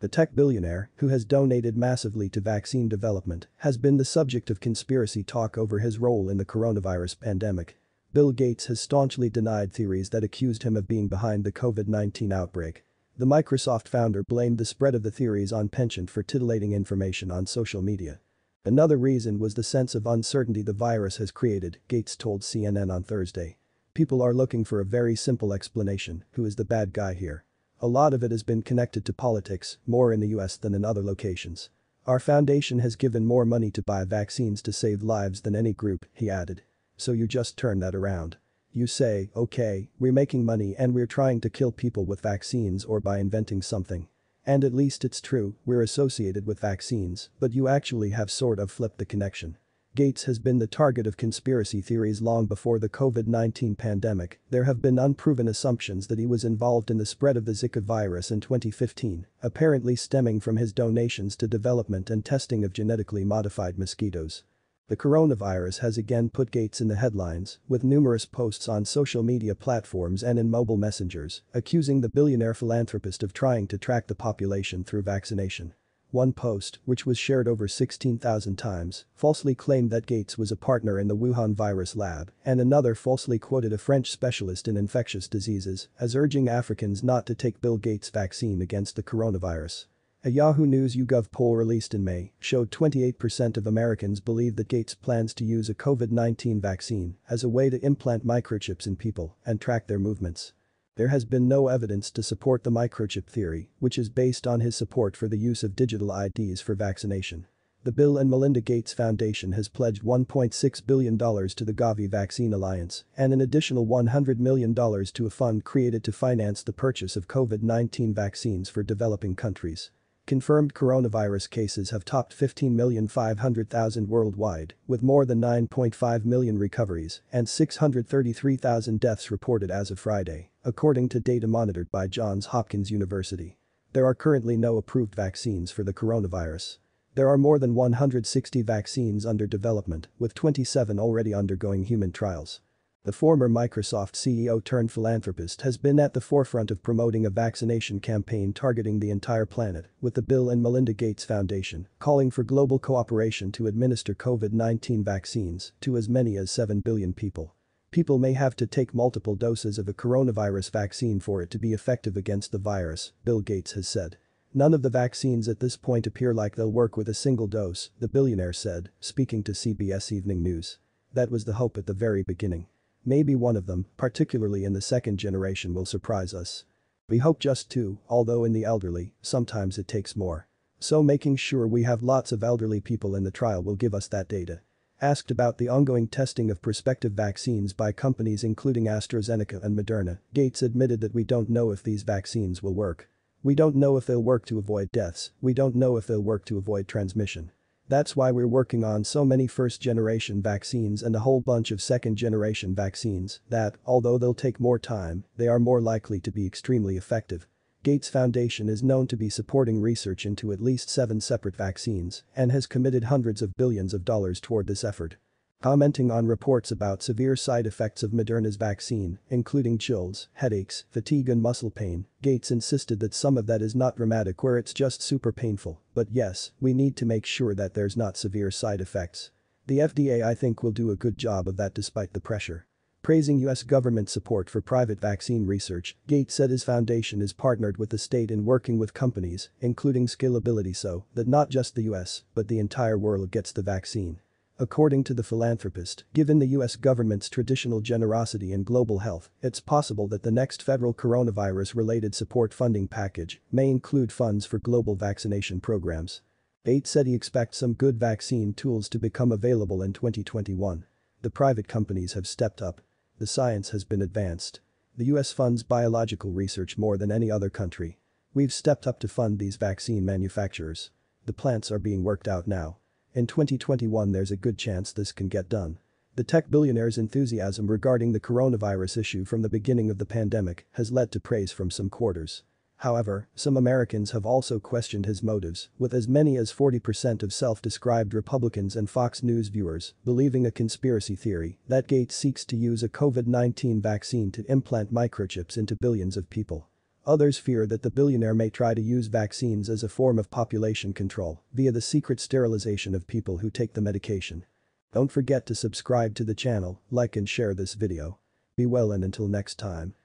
The tech billionaire, who has donated massively to vaccine development, has been the subject of conspiracy talk over his role in the coronavirus pandemic. Bill Gates has staunchly denied theories that accused him of being behind the COVID-19 outbreak. The Microsoft founder blamed the spread of the theories on penchant for titillating information on social media. Another reason was the sense of uncertainty the virus has created, Gates told CNN on Thursday. People are looking for a very simple explanation: who is the bad guy here? A lot of it has been connected to politics, more in the US than in other locations. Our foundation has given more money to buy vaccines to save lives than any group, he added. So you just turn that around. You say, okay, we're making money and we're trying to kill people with vaccines or by inventing something. And at least it's true, we're associated with vaccines, but you actually have sort of flipped the connection. Gates has been the target of conspiracy theories long before the COVID-19 pandemic. There have been unproven assumptions that he was involved in the spread of the Zika virus in 2015, apparently stemming from his donations to development and testing of genetically modified mosquitoes. The coronavirus has again put Gates in the headlines, with numerous posts on social media platforms and in mobile messengers, accusing the billionaire philanthropist of trying to track the population through vaccination. One post, which was shared over 16,000 times, falsely claimed that Gates was a partner in the Wuhan virus lab, and another falsely quoted a French specialist in infectious diseases as urging Africans not to take Bill Gates' vaccine against the coronavirus. A Yahoo News YouGov poll released in May showed 28% of Americans believe that Gates plans to use a COVID-19 vaccine as a way to implant microchips in people and track their movements. There has been no evidence to support the microchip theory, which is based on his support for the use of digital IDs for vaccination. The Bill and Melinda Gates Foundation has pledged $1.6 billion to the Gavi Vaccine Alliance and an additional $100 million to a fund created to finance the purchase of COVID-19 vaccines for developing countries. Confirmed coronavirus cases have topped 15,500,000 worldwide, with more than 9.5 million recoveries and 633,000 deaths reported as of Friday, according to data monitored by Johns Hopkins University. There are currently no approved vaccines for the coronavirus. There are more than 160 vaccines under development, with 27 already undergoing human trials. The former Microsoft CEO turned philanthropist has been at the forefront of promoting a vaccination campaign targeting the entire planet, with the Bill and Melinda Gates Foundation calling for global cooperation to administer COVID-19 vaccines to as many as 7 billion people. People may have to take multiple doses of a coronavirus vaccine for it to be effective against the virus, Bill Gates has said. None of the vaccines at this point appear like they'll work with a single dose, the billionaire said, speaking to CBS Evening News. That was the hope at the very beginning. Maybe one of them, particularly in the second generation, will surprise us. We hope just two, although in the elderly, sometimes it takes more. So making sure we have lots of elderly people in the trial will give us that data. Asked about the ongoing testing of prospective vaccines by companies including AstraZeneca and Moderna, Gates admitted that we don't know if these vaccines will work. We don't know if they'll work to avoid deaths, we don't know if they'll work to avoid transmission. That's why we're working on so many first-generation vaccines and a whole bunch of second-generation vaccines that, although they'll take more time, they are more likely to be extremely effective. Gates Foundation is known to be supporting research into at least 7 separate vaccines and has committed hundreds of billions of dollars toward this effort. Commenting on reports about severe side effects of Moderna's vaccine, including chills, headaches, fatigue and muscle pain, Gates insisted that some of that is not dramatic where it's just super painful, but yes, we need to make sure that there's not severe side effects. The FDA I think will do a good job of that despite the pressure. Praising US government support for private vaccine research, Gates said his foundation is partnered with the state in working with companies, including Scalability so that not just the US, but the entire world gets the vaccine. According to the philanthropist, given the US government's traditional generosity in global health, it's possible that the next federal coronavirus-related support funding package may include funds for global vaccination programs. Gates said he expects some good vaccine tools to become available in 2021. The private companies have stepped up. The science has been advanced. The US funds biological research more than any other country. We've stepped up to fund these vaccine manufacturers. The plants are being worked out now. In 2021 there's a good chance this can get done. The tech billionaire's enthusiasm regarding the coronavirus issue from the beginning of the pandemic has led to praise from some quarters. However, some Americans have also questioned his motives, with as many as 40% of self-described Republicans and Fox News viewers believing a conspiracy theory that Gates seeks to use a COVID-19 vaccine to implant microchips into billions of people. Others fear that the billionaire may try to use vaccines as a form of population control via the secret sterilization of people who take the medication. Don't forget to subscribe to the channel, like and share this video. Be well and until next time.